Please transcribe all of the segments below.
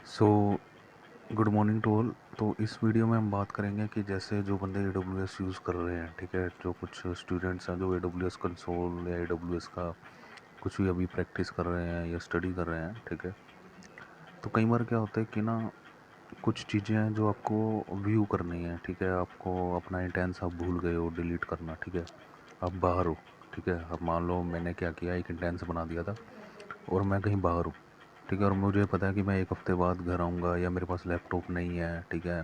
So good morning to all. तो इस video में हम बात करेंगे कि जैसे जो बंदे ए डब्ल्यू एस यूज़ कर रहे हैं, ठीक है, जो कुछ स्टूडेंट्स हैं जो ए डब्ल्यू एस कंसोल या ए डब्ल्यू एस का कुछ भी अभी प्रैक्टिस कर रहे हैं या स्टडी कर रहे हैं, ठीक है। तो कई बार क्या होता है कि ना कुछ चीज़ें हैं जो आपको व्यू करनी है, ठीक है, आपको अपना इंटेंस आप भूल गए हो डिलीट करना, ठीक है, आप बाहर हो, ठीक है। अब मान लो मैंने क्या किया, एक इंटेंस बना दिया था और मैं कहीं बाहर हूँ, ठीक है, और मुझे पता है कि मैं एक हफ्ते बाद घर आऊँगा या मेरे पास लैपटॉप नहीं है, ठीक है।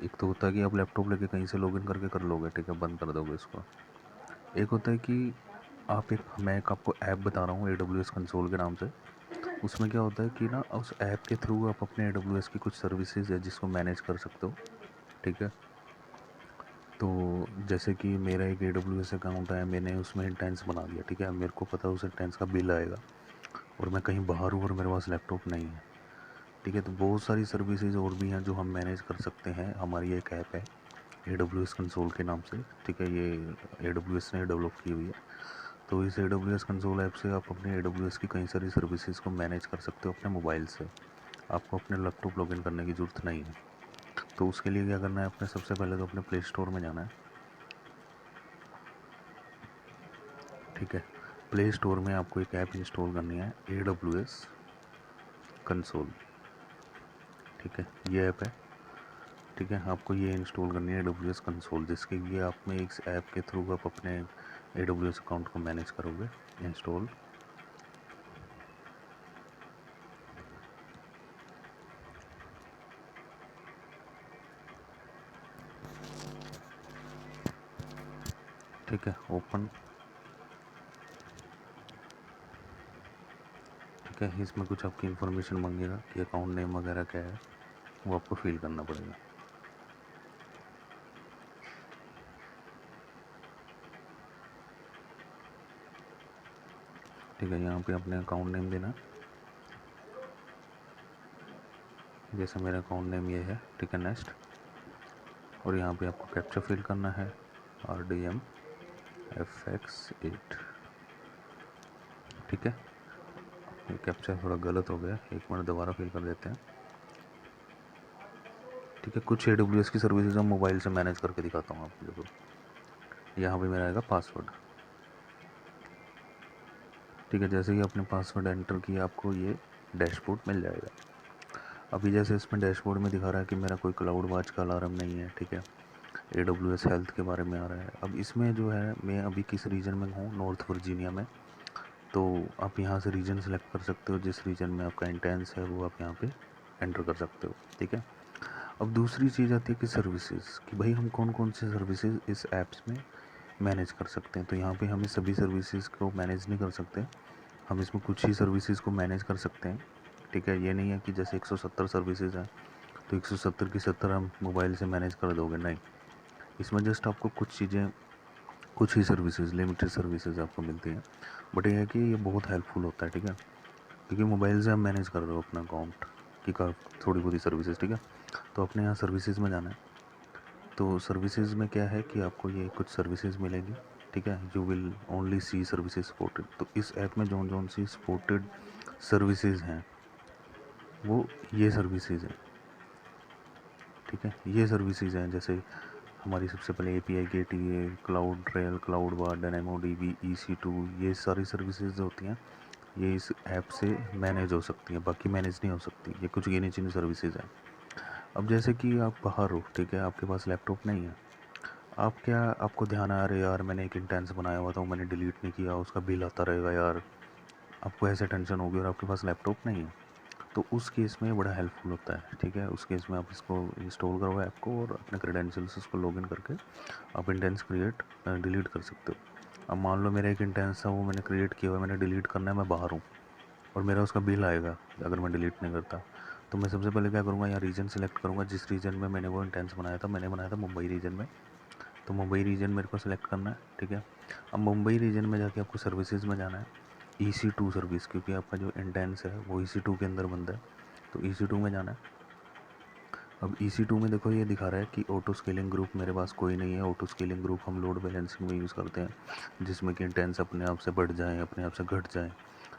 एक तो होता है कि आप लैपटॉप लेके कहीं से लॉगिन करके कर लोगे, ठीक है, बंद कर दोगे इसको। एक होता है कि मैं एक आपको ऐप बता रहा हूँ ए डब्ल्यू एस कंसोल के नाम से। उसमें क्या होता है कि ना उस ऐप के थ्रू आप अपने ए डब्ल्यू एस की कुछ सर्विसेज है जिसको मैनेज कर सकते हो, ठीक है। तो जैसे कि मेरा एक ए डब्ल्यू एस अकाउंट है, मैंने उसमें इंटेंस बना दिया, ठीक है, मेरे को पता है उस इंटेंस का बिल आएगा और मैं कहीं बाहर हूँ और मेरे पास लैपटॉप नहीं है, ठीक है। तो बहुत सारी सर्विसेज और भी हैं जो हम मैनेज कर सकते हैं। हमारी एक ऐप है ए डब्ल्यू एस कंसोल के नाम से, ठीक है, ये ए डब्ल्यू एस ने डेवलप की हुई है। तो इस A W S console app से आप अपने ए डब्ल्यू एस की कई सारी सर्विसेज को मैनेज कर सकते हो अपने मोबाइल से। आपको अपने लैपटॉप लॉगिन करने की ज़रूरत नहीं है। तो उसके लिए क्या करना है, अपने सबसे पहले तो अपने प्ले स्टोर में जाना है, ठीक है। प्ले स्टोर में आपको एक ऐप इंस्टॉल करनी है, ए डब्ल्यू एस कंसोल, ठीक है, ये ऐप है, ठीक है। आपको ये इंस्टॉल करनी है ए डब्ल्यू एस कंसोल, जिसके लिए आप में इस ऐप के थ्रू आप अपने ए डब्ल्यू एस अकाउंट को मैनेज करोगे। इंस्टॉल, ठीक है, ओपन, ठीक है। इसमें कुछ आपकी इन्फॉर्मेशन मांगेगा कि अकाउंट नेम वगैरह क्या है, वो आपको फिल करना पड़ेगा, ठीक है। यहाँ पे अपने अकाउंट नेम देना, जैसे मेरा अकाउंट नेम ये है, ठीक है, नेक्स्ट। और यहाँ पे आपको कैप्चा फिल करना है, RDMFX8, ठीक है। ये कैप्चा थोड़ा गलत हो गया, एक मिनट दोबारा फिल कर देते हैं, ठीक है। कुछ ए डब्ल्यू एस की सर्विसेज हम मोबाइल से मैनेज करके दिखाता हूँ आपको। देखो यहाँ पे मेरा आएगा पासवर्ड, ठीक है। जैसे ही आपने पासवर्ड एंटर किया आपको ये डैशबोर्ड मिल जाएगा। अभी जैसे इसमें डैशबोर्ड में दिखा रहा है कि मेरा कोई क्लाउड वॉच का अलार्म नहीं है, ठीक है, ए डब्ल्यू एस हेल्थ के बारे में आ रहा है। अब इसमें जो है मैं अभी किस रीजन में हूँ, नॉर्थ वर्जीनिया में। तो आप यहाँ से रीजन सेलेक्ट कर सकते हो, जिस रीजन में आपका इंटेंस है वो आप यहाँ पे एंटर कर सकते हो, ठीक है। अब दूसरी चीज़ आती है कि सर्विसेज, कि भाई हम कौन कौन से सर्विसेज इस ऐप्स में मैनेज कर सकते हैं। तो यहाँ पे हम इस सभी सर्विसेज को मैनेज नहीं कर सकते, हम इसमें कुछ ही सर्विसेज को मैनेज कर सकते हैं, ठीक है। ये नहीं है कि जैसे 170 सर्विसेज हैं तो 170 की 70 हम मोबाइल से मैनेज कर दोगे, नहीं। इसमें जस्ट आपको कुछ चीज़ें, कुछ ही सर्विसेज, लिमिटेड सर्विसेज आपको मिलती हैं। बट ये है कि ये बहुत हेल्पफुल होता है, ठीक है, क्योंकि मोबाइल से आप मैनेज कर रहे हो अपना अकाउंट की का थोड़ी बहुत सर्विसेज, ठीक है। तो अपने यहाँ सर्विसेज में जाना है। तो सर्विसेज में क्या है कि आपको ये कुछ सर्विसेज मिलेंगी, ठीक है, you will only see services supported. तो इस ऐप में जौन जौन सी सपोर्टेड सर्विसेज हैं वो ये सर्विसेज हैं, ठीक है। ये सर्विसेज हैं जैसे हमारी सबसे पहले API gateway, CloudTrail, CloudWatch, Dynamo DB, EC2, ये सारी सर्विसेज होती हैं, ये इस ऐप से मैनेज हो सकती हैं, बाकी मैनेज नहीं हो सकती। ये कुछ गिनी चुनी सर्विसेज हैं। अब जैसे कि आप बाहर हो, ठीक है, आपके पास लैपटॉप नहीं है, आप क्या, आपको ध्यान आ रहा है यार मैंने एक इंटेंस बनाया हुआ था वो मैंने डिलीट नहीं किया, उसका बिल आता रहेगा यार, आपको ऐसे टेंशन होगी और आपके पास लैपटॉप नहीं है। तो उस केस में बड़ा हेल्पफुल होता है, ठीक है। उस केस में आप इसको इंस्टॉल करो ऐप को और अपने क्रेडेंशियल्स उसको लॉगिन करके आप इंटेंस क्रिएट डिलीट कर सकते हो। अब मान लो मेरा एक इंटेंस था वो मैंने क्रिएट किया हुआ है, मैंने डिलीट करना है, मैं बाहर हूँ और मेरा उसका बिल आएगा अगर मैं डिलीट नहीं करता। तो मैं सबसे पहले क्या करूँगा, यहाँ रीजन सेलेक्ट करूँगा, जिस रीजन में मैंने वो इंटेंस बनाया था, मैंने बनाया था मुंबई रीजन में। तो मुंबई रीजन मेरे को सेलेक्ट करना है, ठीक है। अब मुंबई रीजन में जाके आपको सर्विसेज में जाना है, EC2 सर्विस, क्योंकि आपका जो इंटेंस है वो EC2 के अंदर बंदा है, तो EC2 में जाना है। अब EC2 में देखो ये दिखा रहा है कि ऑटो स्केलिंग ग्रुप मेरे पास कोई नहीं है। ऑटो स्केलिंग ग्रुप हम लोड बैलेंसिंग में यूज़ करते हैं, जिसमें कि इंटेंस अपने आप से बढ़ जाए, अपने आप से घट जाए।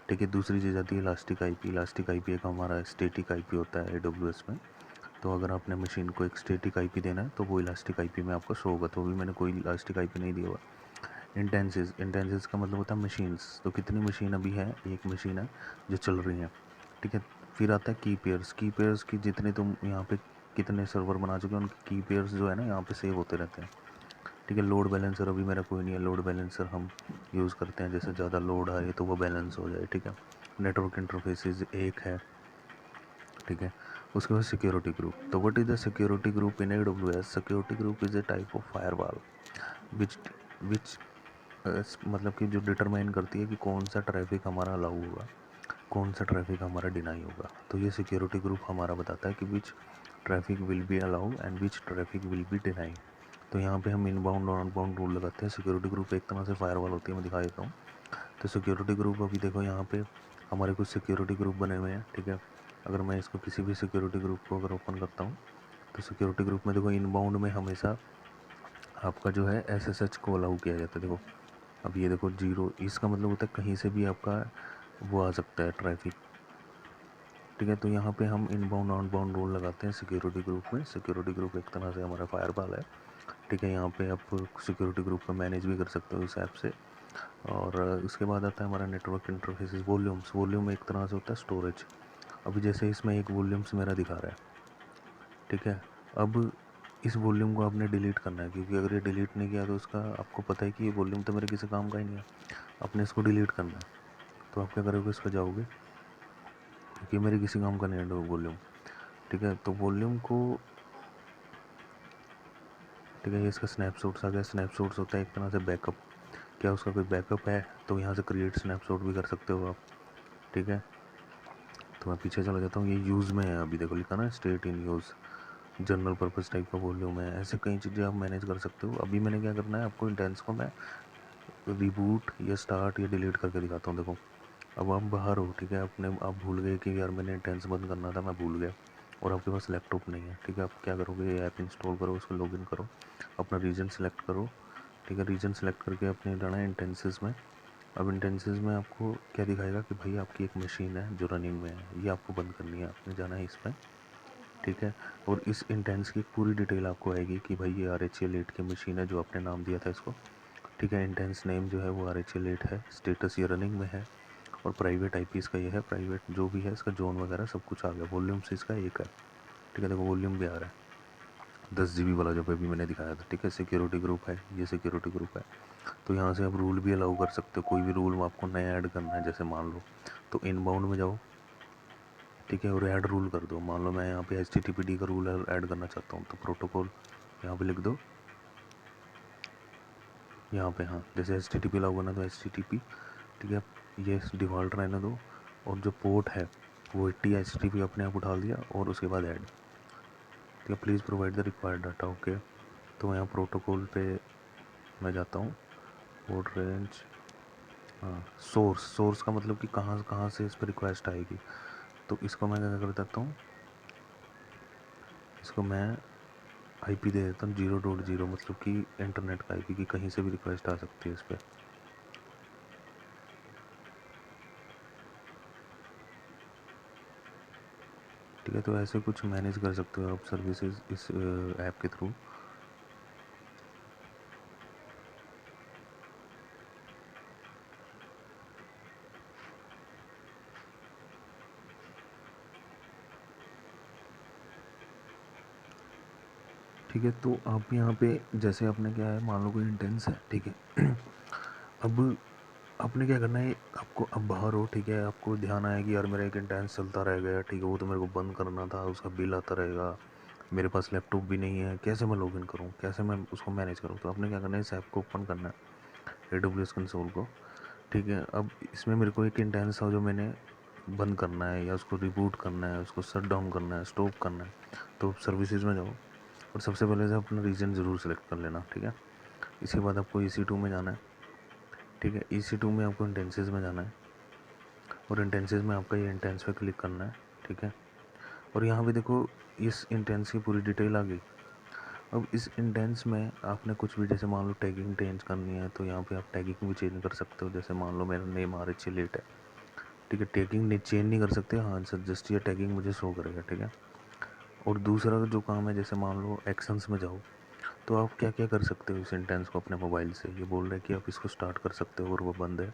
ठीक है। दूसरी चीज़ आती है इलास्टिक आईपी। इलास्टिक आईपी एक हमारा स्टैटिक आईपी होता है AWS में। तो अगर आपने मशीन को एक स्टैटिक आईपी देना है तो वो इलास्टिक आईपी में आपको शो होगा। तो अभी मैंने कोई इलास्टिक आईपी नहीं दिया हुआ। इंटेंसेस का मतलब होता है मशीन्स। तो कितनी मशीन अभी है, एक मशीन है जो चल रही है, ठीक है। फिर आता है की पेयर्स की जितने तुम यहाँ पे कितने सर्वर बना चुके हैं उनकी की पेयर्स जो है ना यहाँ पे सेव होते रहते हैं, ठीक है। लोड बैलेंसर अभी मेरा कोई नहीं है। लोड बैलेंसर हम यूज़ करते हैं जैसे ज़्यादा लोड आए तो वो बैलेंस हो जाए, ठीक है। नेटवर्क इंटरफेसेस एक है, ठीक है। उसके बाद सिक्योरिटी ग्रुप। तो what is the security group in AWS? Security group is a type of firewall which which मतलब कि जो डिटरमाइन करती है कि कौन सा ट्रैफिक हमारा अलाउ होगा, कौन सा ट्रैफिक हमारा डिनाई होगा। तो ये सिक्योरिटी ग्रुप हमारा बताता है कि which traffic will be allow and which traffic will be deny. तो यहाँ पे हम इनबाउंड और आउटबाउंड रूल लगाते हैं। सिक्योरिटी ग्रुप एक तरह से फायरवॉल होती है, मैं दिखा देता हूँ। तो सिक्योरिटी ग्रुप अभी देखो यहाँ पे हमारे कुछ सिक्योरिटी ग्रुप बने हुए हैं, ठीक है। अगर मैं इसको किसी भी सिक्योरिटी ग्रुप को अगर ओपन करता हूँ तो सिक्योरिटी ग्रुप में देखो इनबाउंड में हमेशा आपका जो है SSH को अलाउ किया जाता है। देखो अब ये देखो 0, इसका मतलब होता है कहीं से भी आपका वो आ सकता है ट्रैफिक, ठीक है। तो यहाँ पे हम इनबाउंड आउटबाउंड रूल लगाते हैं सिक्योरिटी ग्रुप में। सिक्योरिटी ग्रुप एक तरह से हमारा फायरवॉल है, ठीक है। यहाँ पे आप सिक्योरिटी ग्रुप को मैनेज भी कर सकते हो इस ऐप से। और उसके बाद आता है हमारा नेटवर्क इंटरफेसेस। वॉल्यूम एक तरह से होता है स्टोरेज। अभी जैसे इसमें एक वॉल्यूम्स मेरा दिखा रहा है, ठीक है। अब इस वॉल्यूम को आपने डिलीट करना है, क्योंकि अगर ये डिलीट नहीं किया तो उसका आपको पता है कि ये वॉल्यूम तो मेरे किसी काम का ही नहीं है, आपने इसको डिलीट करना है। तो आप क्या करोगे, इस पर जाओगे, क्योंकि मेरे किसी काम का नहीं है वॉल्यूम, ठीक है। तो वॉल्यूम को, ठीक है, ये इसका स्नैपशॉट्स आ गया। स्नैपशॉट्स होता है एक तरह से बैकअप। क्या उसका कोई बैकअप है तो यहाँ से क्रिएट स्नैपशॉट भी कर सकते हो आप, ठीक है। तो मैं पीछे चला जाता हूँ। ये यूज़ में है, अभी देखो लिखा ना state in use, general purpose type का वॉल्यूम है। ऐसे कई चीज़ें आप मैनेज कर सकते हो। अभी मैंने क्या करना है, आपको इंटेंस को मैं रिबूट या स्टार्ट या डिलीट करके दिखाता हूँ। देखो अब आप बाहर हो, ठीक है। अपने आप भूल गए कि यार मैंने इंटेंस बंद करना था, मैं भूल गया, और आपके पास लैपटॉप नहीं है, ठीक है। आप क्या करोगे, ये ऐप इंस्टॉल करो, उसको लॉगिन करो, अपना रीजन सेलेक्ट करो, ठीक है। रीजन सेलेक्ट करके अपने जाना है इंटेंसेस में। अब इंटेंसेस में आपको क्या दिखाएगा कि भाई आपकी एक मशीन है जो रनिंग में है, ये आपको बंद करनी है, आपने जाना है इसमें, ठीक है। और इस इंटेंस की पूरी डिटेल आपको आएगी कि भाई ये RHEL 8 की मशीन है जो आपने नाम दिया था इसको, ठीक है। इंटेंस नेम जो है वो RHEL 8 है, स्टेटस ये रनिंग में है, और प्राइवेट IP इसका ये है, प्राइवेट जो भी है इसका जोन वगैरह सब कुछ आ गया। वॉल्यूम से इसका एक है, ठीक है। देखो वॉल्यूम भी आ रहा है 10 GB वाला जो अभी मैंने दिखाया था, ठीक है। सिक्योरिटी ग्रुप है, ये सिक्योरिटी ग्रुप है। तो यहाँ से आप रूल भी अलाउ कर सकते हो, कोई भी रूल आपको नया ऐड करना है, जैसे मान लो तो इनबाउंड में जाओ, ठीक है, और ऐड रूल कर दो। मान लो मैं यहाँ पे HTTPD का रूल ऐड करना चाहता हूँ, तो प्रोटोकॉल यहाँ पे लिख दो, यहाँ पे, हाँ, जैसे HTTP अलाउ करना तो HTTP, ठीक है। ये डिफ़ॉल्ट रहने दो, और जो पोर्ट है वो 80 HTTP अपने आप उठा दिया, और उसके बाद ऐड, ठीक है। Please provide the required data, okay. तो यहाँ प्रोटोकॉल पे मैं जाता हूँ, पोर्ट रेंज, हाँ, सोर्स का मतलब कि कहाँ कहाँ से इस पर रिक्वेस्ट आएगी। तो इसको मैं क्या कर देता हूँ, इसको मैं IP दे देता हूँ 0.0, मतलब कि इंटरनेट का IP, की कहीं से भी रिक्वेस्ट आ सकती है इस पर, ठीक है। तो ऐसे कुछ मैनेज कर सकते हो आप सर्विसेज इस ऐप के थ्रू। ठीक है, तो आप यहाँ पे जैसे आपने क्या है, मान लो कोई इंटेंस है, ठीक है। अब आपने क्या करना है, आपको अब बाहर हो, ठीक है, आपको ध्यान आया कि यार मेरा एक इंटेंस चलता रह गया, ठीक है, वो तो मेरे को बंद करना था, उसका बिल आता रहेगा, मेरे पास लैपटॉप भी नहीं है, कैसे मैं लॉगिन करूँ, कैसे मैं उसको मैनेज करूँ। तो आपने क्या करना है, इस ऐप को ओपन करना है, AWS कंसोल को, ठीक है। अब इसमें मेरे को एक इंटेंस था जो मैंने बंद करना है, या उसको रिबूट करना है, उसको शट डाउन करना है, स्टॉप करना है। तो सर्विसेज में जाओ, और सबसे पहले से अपना रीजन ज़रूर सेलेक्ट कर लेना, ठीक है। इसके बाद आपको EC2 में जाना है, ठीक है। EC2 में आपको इंटेंसेस में जाना है, और इंटेंसेस में आपका ये इंटेंस पे क्लिक करना है, ठीक है। और यहाँ पे देखो इस इंटेंस की पूरी डिटेल आ गई। अब इस इंटेंस में आपने कुछ भी, जैसे मान लो टैगिंग चेंज करनी है, तो यहाँ पे आप टैगिंग भी चेंज कर सकते हो। जैसे मान लो मेरा नेम RHEL 8 है, ठीक है, टैगिंग चेंज नहीं कर सकते, हाँ सर जस्ट ये टैगिंग मुझे शो करेगा, ठीक है। और दूसरा जो काम है, जैसे मान लो एक्शंस में जाओ, तो आप क्या क्या कर सकते हो इस इंटेंस को अपने मोबाइल से। ये बोल रहे हैं कि आप इसको स्टार्ट कर सकते हो और वो बंद है,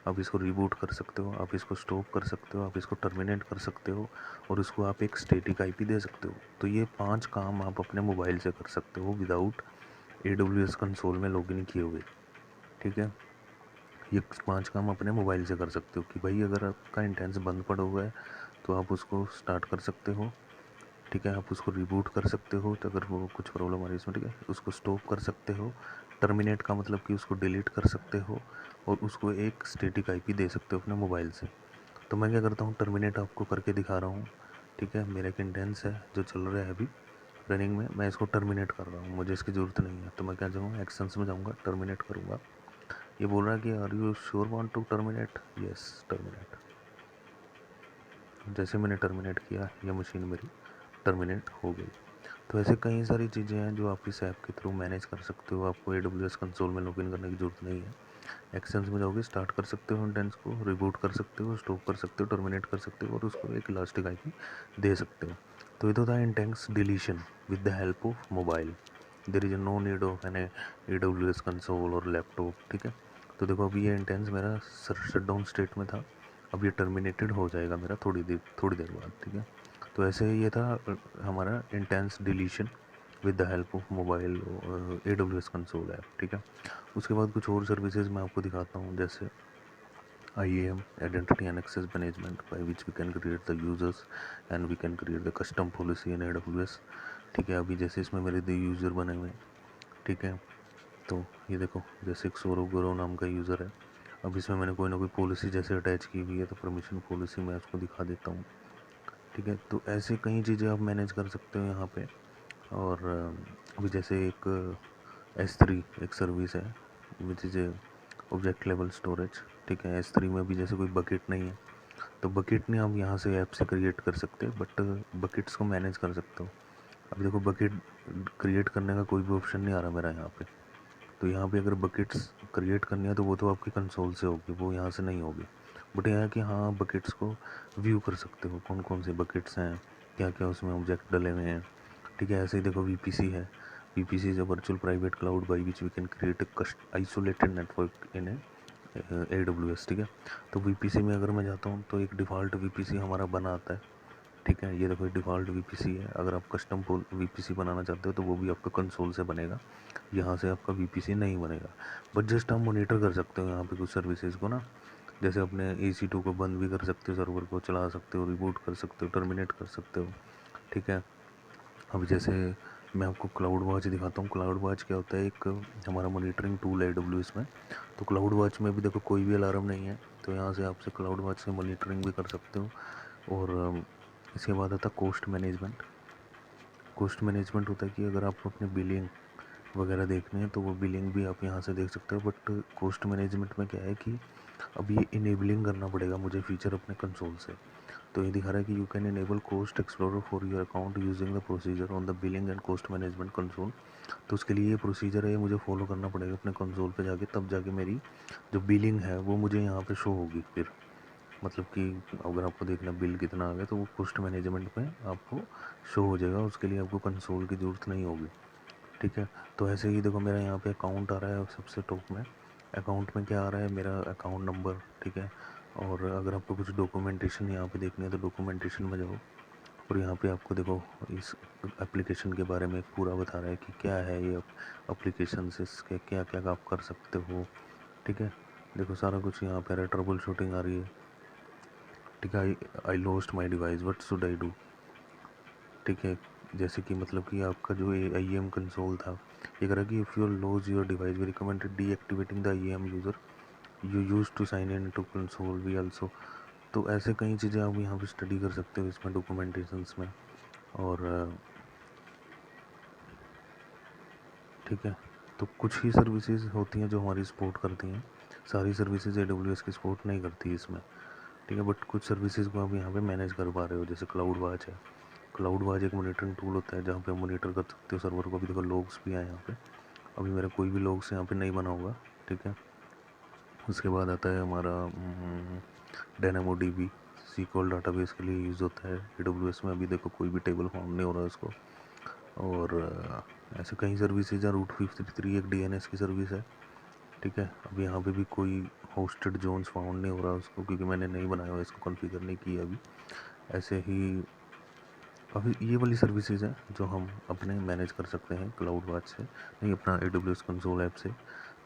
आप इसको रीबूट कर सकते हो, आप इसको स्टॉप कर सकते हो, आप इसको टर्मिनेट कर सकते हो, और उसको आप एक स्टैटिक आईपी दे सकते हो। तो ये 5 काम आप अपने मोबाइल से कर सकते हो विदाउट AWS कंसोल में लॉगिन किए हुए, ठीक है। ये 5 काम अपने मोबाइल से कर सकते हो कि भाई अगर आपका इंटेंस बंद पड़ा हुआ है तो आप उसको स्टार्ट कर सकते हो, ठीक है। आप उसको रिबूट कर सकते हो तो अगर वो कुछ प्रॉब्लम आ रही है इसमें, ठीक है। उसको स्टॉप कर सकते हो, टर्मिनेट का मतलब कि उसको डिलीट कर सकते हो, और उसको एक स्टैटिक आईपी दे सकते हो अपने मोबाइल से। तो मैं क्या करता हूँ, टर्मिनेट आपको करके दिखा रहा हूँ, ठीक है। मेरा एक इंटेंस है जो चल रहा है अभी रनिंग में, मैं इसको टर्मिनेट कर रहा हूँ, मुझे इसकी ज़रूरत नहीं है। तो मैं क्या जाऊँगा, एक्शंस में जाऊँगा, टर्मिनेट करूँगा। ये बोल रहा है कि are you sure want to terminate, yes terminate. जैसे मैंने टर्मिनेट किया, यह मशीन मेरी टर्मिनेट हो गई। तो ऐसे कई सारी चीज़ें हैं जो आप इस ऐप के थ्रू मैनेज कर सकते हो। आपको AWS कंसोल में लॉगिन करने की ज़रूरत नहीं है। एक्शंस में जाओगे, स्टार्ट कर सकते हो इंटेंस को, रिबूट कर सकते हो, स्टॉप कर सकते हो, टर्मिनेट कर सकते हो, और उसको एक इलास्टिक आईपी दे सकते हो। तो ये तो था instance deletion with the help of mobile. There is no need of an AWS console और लैपटॉप, ठीक है। तो देखो अभी ये इंटेंस मेरा शट डाउन स्टेट में था, अब ये टर्मिनेटेड हो जाएगा मेरा थोड़ी देर बाद, ठीक है। तो ऐसे ये था हमारा intense deletion with the help of mobile AWS console app, ठीक है। उसके बाद कुछ और सर्विसेज मैं आपको दिखाता हूँ, जैसे IAM Identity and Access Management, by which we can create the users and we can create the custom policy in AWS, ठीक है। अभी जैसे इसमें मेरे 2 यूज़र बने हुए हैं, ठीक है। तो ये देखो, जैसे एक सौरभ गौरव नाम का यूज़र है, अब इसमें मैंने कोई ना कोई पॉलिसी जैसे अटैच की हुई है, तो परमिशन पॉलिसी मैं उसको दिखा देता हूँ, ठीक है। तो ऐसे कई चीज़ें आप मैनेज कर सकते हो यहाँ पे। और अभी जैसे एक S3 एक सर्विस है which is object level storage, ठीक है। S3 में भी जैसे कोई बकेट नहीं है, तो बकेट नहीं आप यहाँ से ऐप से क्रिएट कर सकते, बट बकेट्स को मैनेज कर सकते हो। अभी देखो बकेट क्रिएट करने का कोई भी ऑप्शन नहीं आ रहा मेरा यहाँ पे। तो यहाँ पे अगर बकेट्स क्रिएट करनी है तो वो तो आपकी कंसोल से होगी, वो यहाँ से नहीं होगी। बट यह है कि हाँ, बकेट्स को व्यू कर सकते हो, कौन कौन से बकेट्स हैं, क्या क्या उसमें ऑब्जेक्ट डले हुए हैं, ठीक है। ऐसे ही देखो VPC है, VPC is a virtual private cloud by which we can create a isolated network in AWS, ठीक है। तो VPC में अगर मैं जाता हूँ तो एक डिफ़ॉल्ट VPC हमारा बना आता है, ठीक है। ये देखो डिफ़ॉल्ट VPC है, अगर आप कस्टम VPC बनाना चाहते हो तो वो भी आपका कंसोल से बनेगा, यहाँ से आपका VPC नहीं बनेगा। बट जस्ट आप मॉनिटर कर सकते हो यहाँ पे कुछ सर्विसेज को ना, जैसे अपने EC2 को बंद भी कर सकते हो, सर्वर को चला सकते हो, रिबूट कर सकते हो, टर्मिनेट कर सकते हो, ठीक है। अब जैसे मैं आपको क्लाउड वॉच दिखाता हूँ। क्लाउड वॉच क्या होता है, एक हमारा मॉनिटरिंग टूल है AWS में। तो क्लाउड वॉच में भी देखो कोई भी अलार्म नहीं है, तो यहाँ से आपसे क्लाउड वॉच से मॉनिटरिंग भी कर सकते हो। और इसके बाद आता है कॉस्ट मैनेजमेंट। कॉस्ट मैनेजमेंट होता है कि अगर आपको अपने बिलिंग वगैरह देखनी है तो वो बिलिंग भी आप यहाँ से देख सकते हो। बट कॉस्ट मैनेजमेंट में क्या है कि अब ये इनेबलिंग करना पड़ेगा मुझे फीचर अपने कंसोल से। तो ये दिखा रहा है कि you can enable cost explorer for your account using the procedure on the billing and cost management console. तो उसके लिए ये प्रोसीजर है, ये मुझे फॉलो करना पड़ेगा अपने कंसोल पे जाके, तब जाके मेरी जो बिलिंग है वो मुझे यहाँ पे शो होगी फिर। मतलब कि अगर आपको देखना बिल कितना आ गया तो वो कॉस्ट मैनेजमेंट में आपको शो हो जाएगा, उसके लिए आपको कंसोल की ज़रूरत नहीं होगी, ठीक है। तो ऐसे ही देखो मेरा यहाँ पे अकाउंट आ रहा है सबसे टॉप में। अकाउंट में क्या आ रहा है, मेरा अकाउंट नंबर, ठीक है। और अगर आपको कुछ डॉक्यूमेंटेशन यहाँ पे देखनी है तो डॉक्यूमेंटेशन में जाओ, और यहाँ पे आपको देखो इस एप्लीकेशन के बारे में पूरा बता रहा है कि क्या है ये एप्लीकेशन, से इसके क्या क्या आप कर सकते हो, ठीक है। देखो सारा कुछ यहाँ पे ट्रबल शूटिंग आ रही है, ठीक है। I lost my device, what should I do, ठीक है। जैसे कि मतलब कि आपका जो IAM कंसोल था, ये कह रहा है कि if you loss your device we recommended deactivating the IAM user you use to sign in to console we also. तो ऐसे कई चीज़ें आप यहाँ पे स्टडी कर सकते हो इसमें डॉक्यूमेंटेशंस में। और ठीक है, तो कुछ ही सर्विसेज होती हैं जो हमारी सपोर्ट करती हैं, सारी सर्विसेज AWS की सपोर्ट नहीं करती इसमें, ठीक है। बट कुछ सर्विसेज को आप यहाँ पे मैनेज कर पा रहे हो, जैसे क्लाउड वॉच है। क्लाउड वॉच एक मॉनिटरिंग टूल होता है जहाँ पे आप मॉनिटर कर सकते हो सर्वर को। अभी देखो लॉग्स भी आए यहाँ पे, अभी मेरा कोई भी लॉग्स यहाँ पे नहीं बना होगा, ठीक है। उसके बाद आता है हमारा डायनामो डीबी SQL डाटाबेस के लिए यूज़ होता है। AWS में अभी देखो कोई भी टेबल फाउंड नहीं हो रहा है उसको। और ऐसे कई सर्विसेज हैं। रूट 533 एक DNS की सर्विस है, ठीक है। अब यहाँ पे भी कोई होस्टेड जोन्स फाउंड नहीं हो रहा उसको, क्योंकि मैंने नहीं बनाया हुआ, इसको कॉन्फ़िगर नहीं किया अभी। ऐसे ही अभी ये वाली सर्विसेज हैं जो हम अपने मैनेज कर सकते हैं क्लाउड वाच से, नहीं अपना AWS कंसोल ऐप से।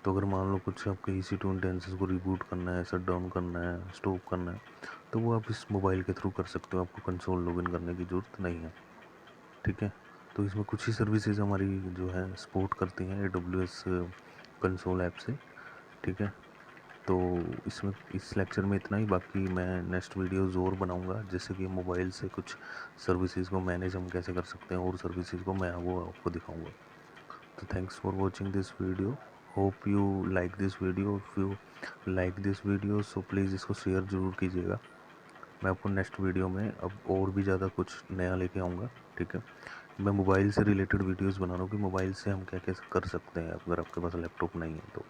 तो अगर मान लो कुछ आपके EC2 इंस्टेंसेस को रिबूट करना है, शट डाउन करना है, स्टॉप करना है, तो वो आप इस मोबाइल के थ्रू कर सकते हो। आपको कंसोल लॉगिन करने की ज़रूरत नहीं है, ठीक है। तो इसमें कुछ ही सर्विसेज हमारी जो है सपोर्ट करती हैं AWS कंसोल ऐप से, ठीक है। तो इसमें इस लेक्चर में इतना ही। बाकी मैं नेक्स्ट वीडियोज़ और बनाऊंगा, जैसे कि मोबाइल से कुछ सर्विसेज को मैनेज हम कैसे कर सकते हैं, और सर्विसेज को मैं वो आपको दिखाऊंगा। तो thanks for watching this video. Hope you like this video. If you like this video so please इसको शेयर ज़रूर कीजिएगा। मैं आपको नेक्स्ट वीडियो में अब और भी ज़्यादा कुछ नया लेके आऊँगा, ठीक है। मैं मोबाइल से रिलेटेड वीडियोज़ बना रहा हूँ कि मोबाइल से हम क्या क्या कर सकते हैं अगर आपके पास लैपटॉप नहीं है तो।